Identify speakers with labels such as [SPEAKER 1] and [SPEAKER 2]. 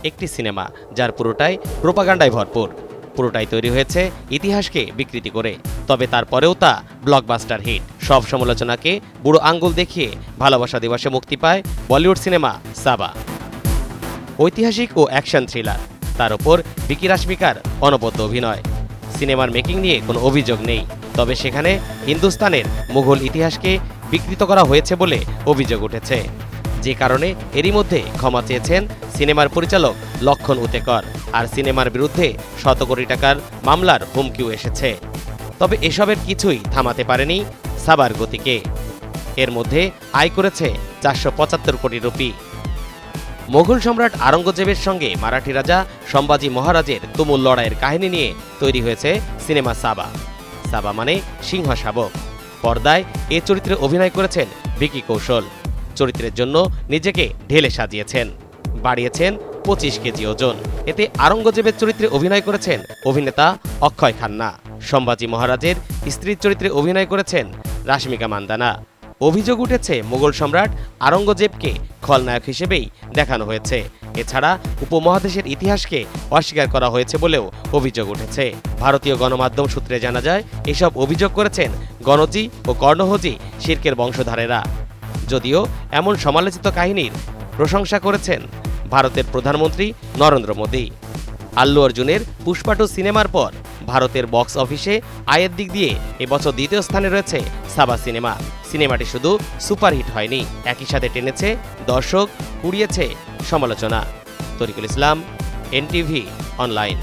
[SPEAKER 1] একটি সিনেমা যার পুরোটাই প্রোপাগান্ডায় ভরপুর। পুরোটাই তৈরি হয়েছে ইতিহাসকে বিকৃতি করে, তবে তারপরেও তা ব্লকবাস্টার হিট। সব সমালোচনাকে বুড়ো আঙ্গুল দেখিয়ে ভালোবাসা দিবসে মুক্তি পায় বলিউড সিনেমা সাবা। ঐতিহাসিক ও অ্যাকশন থ্রিলার, তার উপর ভিকি রাশমিকার অনবদ্য অভিনয়। সিনেমার মেকিং নিয়ে কোনো অভিযোগ নেই, তবে সেখানে হিন্দুস্তানের মুঘল ইতিহাসকে বিকৃত করা হয়েছে বলে অভিযোগ উঠেছে, যে কারণে এরই মধ্যে ক্ষমা চেয়েছেন সিনেমার পরিচালক লক্ষণ উতেকর। আর সিনেমার বিরুদ্ধে শত কোটি টাকার মামলার হুমকিও এসেছে। তবে এসবের কিছুই থামাতে পারেনি সাবার গতিকে। এর মধ্যে আয় করেছে 475 কোটি রুপি। মোগল সম্রাট আওরঙ্গজেবের সঙ্গে মারাঠি রাজা সম্ভাজি মহারাজের তুমুল লড়াইয়ের কাহিনী নিয়ে তৈরি হয়েছে সিনেমা সাবা। সাবা মানে সিংহ শাবক। পর্দায় এ চরিত্রে অভিনয় করেছেন ভিকি কৌশল। চরিত্রের জন্য নিজেকে ঢেলে সাজিয়েছেন, বাড়িয়েছেন 25 কেজি ওজন। এতে আওরঙ্গজেবের চরিত্রে অভিনয় করেছেন অভিনেতা অক্ষয় খান্না। সম্ভাজি মহারাজের স্ত্রীর চরিত্রে অভিনয় করেছেন রাশমিকা মান্দানা। অভিযোগ উঠেছে মোগল সম্রাট আওরঙ্গজেবকে খলনায়ক হিসেবেই দেখানো হয়েছে। এছাড়া উপমহাদেশের ইতিহাসকে অস্বীকার করা হয়েছে বলেও অভিযোগ উঠেছে। ভারতীয় গণমাধ্যম সূত্রে জানা যায়, এসব অভিযোগ করেছেন গণজি ও কর্ণহজি শির্কের বংশধারেরা। যদিও এমন সমালোচিত কাহিনীর প্রশংসা করেছেন ভারতের প্রধানমন্ত্রী নরেন্দ্র মোদী। আল্লু অর্জুনের পুষ্পা 2 সিনেমার পর ভারতের বক্স অফিসে আয়ের দিক দিয়ে এবছর দ্বিতীয় স্থানে রয়েছে সাবা সিনেমা। সিনেমাটি শুধু সুপারহিট হয়নি, একই সাথে টেনেছে দর্শক, কুড়িয়েছে সমালোচনা। তরিকুল ইসলাম, এনটিভি অনলাইন।